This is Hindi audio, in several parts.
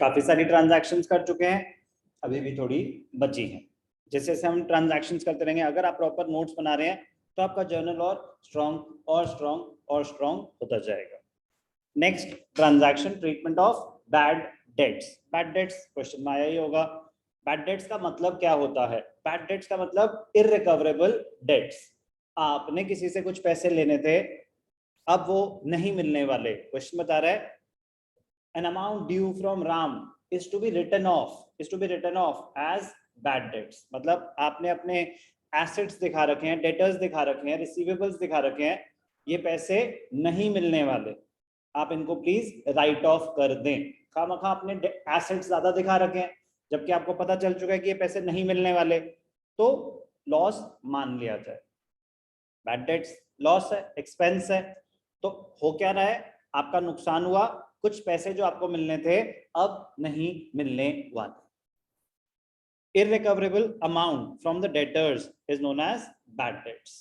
काफी सारी ट्रांजैक्शंस कर चुके हैं, अभी भी थोड़ी बची हैं। जैसे जैसे हम ट्रांजैक्शंस करते रहेंगे, अगर आप प्रॉपर नोट्स बना रहे हैं तो आपका जर्नल और स्ट्रॉन्ग होता जाएगा। Next, transaction treatment of bad debts. Bad debts question में आया ही होगा। बैड डेट्स का मतलब क्या होता है? बैड डेट्स का मतलब इररिकवरेबल डेट्स। आपने किसी से कुछ पैसे लेने थे, अब वो नहीं मिलने वाले। क्वेश्चन बता रहा है an amount due from Ram is to be written off as bad debts। मतलब आपने अपने एसेट्स दिखा रखे हैं, डेटर्स दिखा रखे हैं, रिसीवेबल्स दिखा रखे हैं, ये पैसे नहीं मिलने वाले, आप इनको प्लीज राइट ऑफ कर दें। खामखा आपने एसेट्स ज्यादा दिखा रखे हैं, जबकि आपको पता चल चुका है कि ये पैसे नहीं मिलने वाले, तो लॉस मान लिया जाए। बैड डेट्स लॉस है, एक्सपेंस है, तो हो क्या रहा है, आपका नुकसान हुआ, कुछ पैसे जो आपको मिलने थे अब नहीं मिलने वाले। Irrecoverable amount from the debtors is known as bad debts.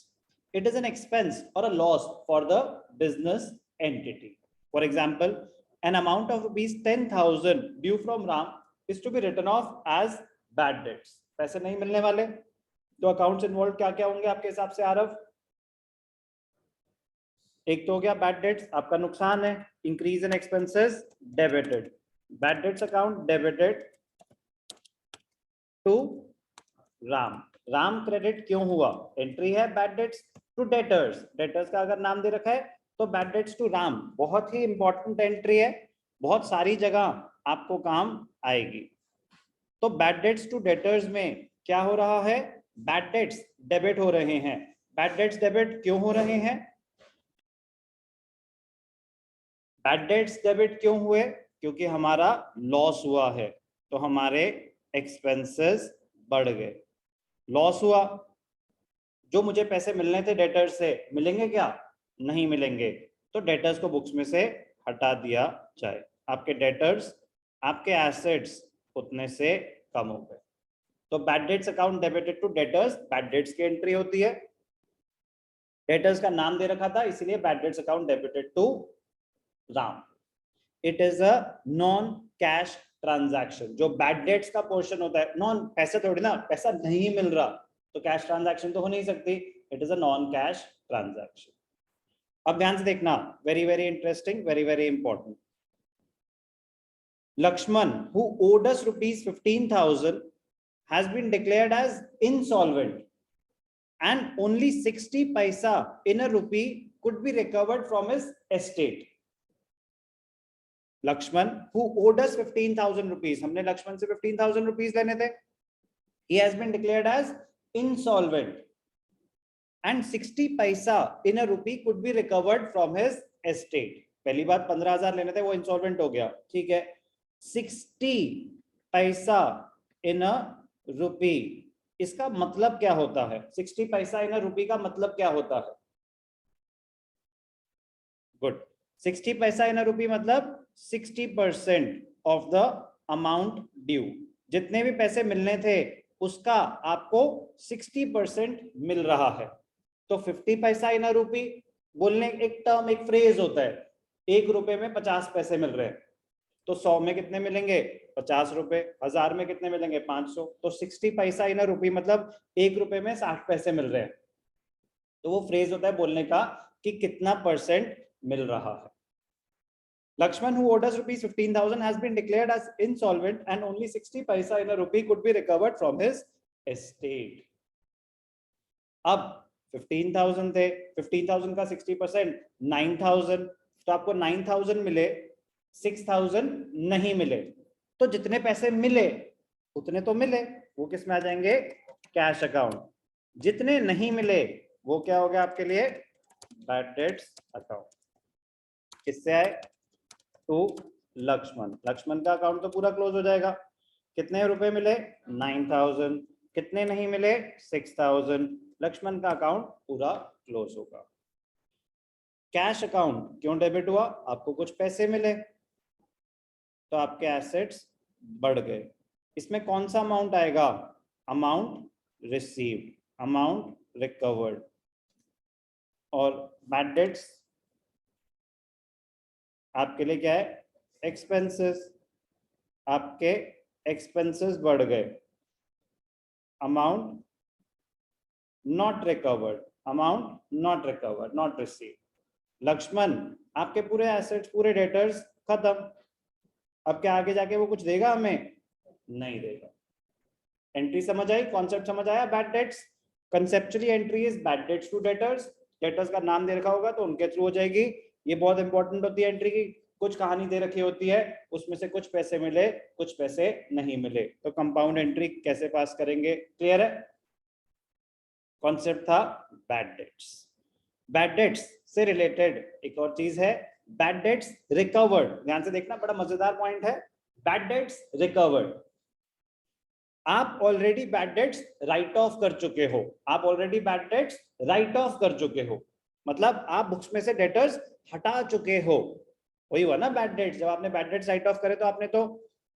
It is an expense और a loss for the business entity. For example, an amount of rupees 10,000 due from Ram is to be written off as bad debts। पैसे नहीं मिलने वाले, तो अकाउंट्स इन्वॉल्व क्या क्या होंगे आपके हिसाब से आरव? एक तो हो गया बैड डेट्स, आपका नुकसान है, increase in expenses debited, bad debts account debited to Ram. Ram credit क्यों हुआ? एंट्री है bad debts to debtors, debtors का अगर नाम दे रखा है तो बैड डेट्स टू राम बहुत ही इंपॉर्टेंट एंट्री है, बहुत सारी जगह आपको काम आएगी। तो बैड डेट्स टू डेटर्स में क्या हो रहा है? बैड डेट्स डेबिट हो रहे हैं। बैड डेट्स डेबिट क्यों हो रहे हैं? बैड डेट्स डेबिट क्यों हुए? क्योंकि हमारा लॉस हुआ है, तो हमारे एक्सपेंसेस बढ़ गए। लॉस हुआ, जो मुझे पैसे मिलने थे डेटर्स से, मिलेंगे क्या? नहीं मिलेंगे, तो डेटर्स को बुक्स में से हटा दिया जाए। आपके डेटर्स, आपके एसेट्स उतने से कम हो गए। तो bad debts account debited to debtors, bad debts की एंट्री होती है। डेटर्स का नाम दे रखा था, इसीलिए bad debts account debited to Ram. It is a non cash transaction. जो बैड डेट्स का पोर्शन होता है, नॉन, पैसे थोड़ी ना, पैसा नहीं मिल रहा तो कैश ट्रांजैक्शन तो हो नहीं सकती। It is a non cash transaction. अब ध्यान से देखना, very very interesting, very very important. Lakshman, who owed us rupees 15,000, has been declared as insolvent, and only 60 paisa in a rupee could be recovered from his estate. Lakshman, who owed us 15,000 rupees, हमने लक्ष्मण से 15,000 rupees लेने थे, he has been declared as insolvent, and 60 paisa in a rupee could be recovered from his estate। पहली बात 15,000 लेने थे, वो इंसॉल्वेंट हो गया, ठीक है। 60 पैसा इन अ रुपी, इसका मतलब क्या होता है? 60 पैसा इन अ रुपी का मतलब क्या होता है? गुड, 60 पैसा इन अ रुपी मतलब 60% ऑफ द अमाउंट ड्यू। जितने भी पैसे मिलने थे उसका आपको 60% मिल रहा है। तो 50 पैसा इन अ रुपी बोलने, एक टर्म, एक फ्रेज होता है, 1 रुपए में 50 पैसे मिल रहे हैं, तो 100 में कितने मिलेंगे? 50 रुपए। 1000 में कितने मिलेंगे? 500। तो 60 पैसा इन अ रुपी मतलब 1 रुपए में 60 पैसे मिल रहे हैं। तो वो फ्रेज होता है बोलने का कि कितना परसेंट मिल रहा है। Lakshman, who owed us rupees 15,000, has been declared as insolvent, and only 60 paisa in a rupee could be recovered from his estate। अब 15,000 थे, 15,000 का 60% 9,000, तो आपको 9,000 मिले, 6,000 नहीं मिले। तो जितने पैसे मिले उतने तो मिले, वो किस में आ जाएंगे? Cash account. जितने नहीं मिले वो क्या हो गया आपके लिए? Bad debts account. किससे आए? टू लक्ष्मण। लक्ष्मण का अकाउंट तो पूरा क्लोज हो जाएगा। कितने रुपए मिले? 9,000। कितने नहीं मिले? 6,000। लक्ष्मण का अकाउंट पूरा क्लोज होगा। कैश अकाउंट क्यों डेबिट हुआ? आपको कुछ पैसे मिले तो आपके एसेट्स बढ़ गए। इसमें कौन सा अमाउंट आएगा? Amount received, amount recovered. और बैड डेट्स आपके लिए क्या है? एक्सपेंसेस। आपके एक्सपेंसेस बढ़ गए, amount not recovered, amount not recovered, not receive. Laxman, आपके पूरे एसेट्स, पूरे डेटर्स खत्म, अब क्या आगे जाके वो कुछ देगा हमें? नहीं देगा। एंट्री समझ आई, कॉन्सेप्ट समझ आया? Bad debts, conceptually entry is bad debts to debtors. Debtors का नाम दे रखा होगा तो उनके थ्रू हो जाएगी। ये बहुत इंपॉर्टेंट होती है एंट्री की। कुछ कहानी दे रखी होती है, उसमें से कुछ पैसे मिले, कुछ पैसे नहीं मिले, तो कंपाउंड एंट्री कैसे पास करेंगे? क्लियर है? कॉन्सेप्ट था बैड डेट्स। बैड डेट्स से रिलेटेड एक और चीज है, बैड डेट्स रिकवर्ड। ध्यान से देखना, बड़ा मजेदार पॉइंट है। बैड डेट्स रिकवर्ड, आप already bad debts right of कर चुके हो, आप already bad debts right of कर चुके हो, मतलब आप बुक्स में से डेटर्स हटा चुके हो। वही हुआ ना बैड डेट्स, जब आपने बैड डेट्स राइट ऑफ करे तो आपने तो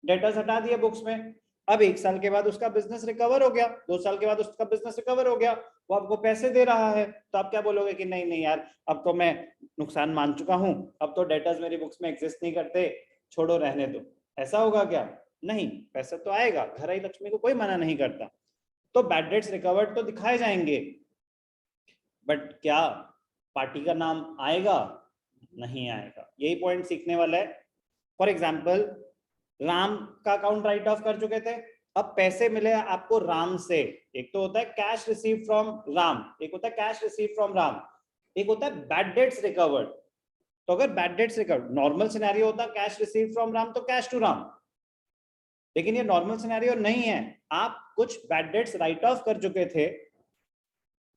डेटर्स हटा दिए बुक्स में। अब 1 साल के बाद उसका बिजनेस रिकवर हो गया, 2 साल के बाद उसका बिजनेस रिकवर हो गया, वो आपको पैसे दे रहा है, तो आप क्या बोलोगे कि नहीं नहीं यार, अब तो मैं नुकसान मान चुका हूं, अब तो डेटर्स मेरी बुक्स में एग्जिस्ट नहीं करते, छोड़ो रहने दो। ऐसा होगा क्या? नहीं, पैसा तो आएगा, घर आई लक्ष्मी को कोई मना नहीं करता। तो बैड डेट्स रिकवर्ड तो दिखाए जाएंगे, बट क्या पार्टी का नाम आएगा? नहीं आएगा। यही पॉइंट सीखने वाला है। फॉर एग्जाम्पल, राम का अकाउंट राइट ऑफ कर चुके थे, अब पैसे मिले आपको राम से। एक तो होता है कैश रिसीव फ्रॉम राम, एक होता है कैश रिसीव फ्रॉम राम, एक होता है बैड डेट्स रिकवर्ड। तो अगर bad debts recovered, normal scenario होता कैश रिसीव फ्रॉम राम तो कैश टू राम, लेकिन ये नॉर्मल सिनेरियो नहीं है। आप कुछ बैड डेट्स राइट ऑफ कर चुके थे,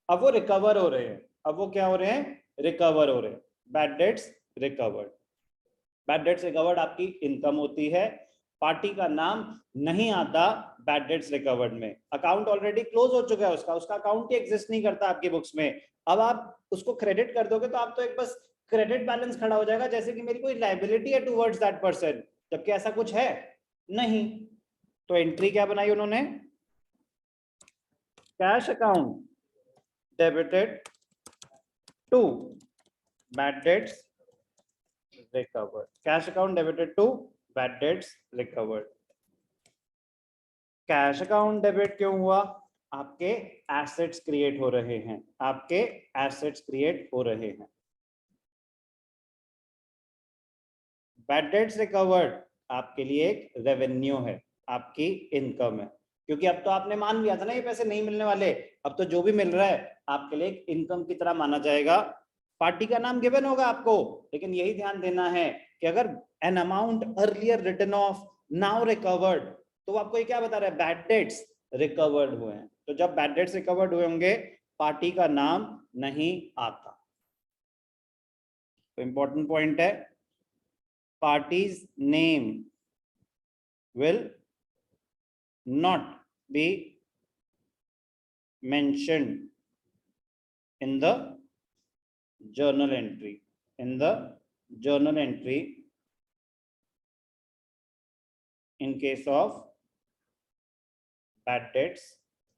अब वो रिकवर हो रहे हैं। अब वो क्या हो रहे हैं? रिकवर हो रहे हैं। Bad debts recovered. Bad debts recovered आपकी इनकम होती है, पार्टी का नाम नहीं आता बैड डेट्स रिकवर्ड में। अकाउंट ऑलरेडी क्लोज हो चुका है, उसका उसका अकाउंट ही एग्जिस्ट नहीं करता आपकी बुक्स में। अब आप उसको क्रेडिट कर दोगे तो आप तो एक बस क्रेडिट बैलेंस खड़ा हो जाएगा, जैसे कि मेरी कोई लायबिलिटी है टुवर्ड्स दैट पर्सन, जबकि ऐसा कुछ है नहीं। तो एंट्री क्या बनाई उन्होंने? Cash account debited to bad debts recovered, cash account debited to bad debts recovered। Cash account debit क्यों हुआ? आपके एसेट्स क्रिएट हो रहे हैं, आपके एसेट्स क्रिएट हो रहे हैं। बैड डेट्स रिकवर्ड आपके लिए एक रेवेन्यू है, आपकी इनकम है, क्योंकि अब तो आपने मान लिया था ना ये पैसे नहीं मिलने वाले, अब तो जो भी मिल रहा है आपके लिए एक इनकम की तरह माना जाएगा। पार्टी का नाम गिवन होगा आपको, लेकिन यही ध्यान देना है कि अगर an amount earlier written off now recovered, तो आपको ये क्या बता रहा है? बैड डेट्स रिकवर्ड हुए हैं। तो जब बैड डेट्स रिकवर्ड हुए होंगे, पार्टी का नाम नहीं आता। तो इंपॉर्टेंट पॉइंट है, party's name will not be mentioned in the journal entry, in the journal entry in case of bad debts,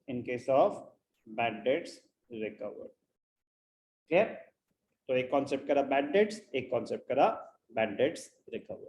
in case of bad debts recovered। Clear? तो एक कॉन्सेप्ट करा बैड डेट्स, एक कॉन्सेप्ट करा बैड डेट्स रिकवर्ड।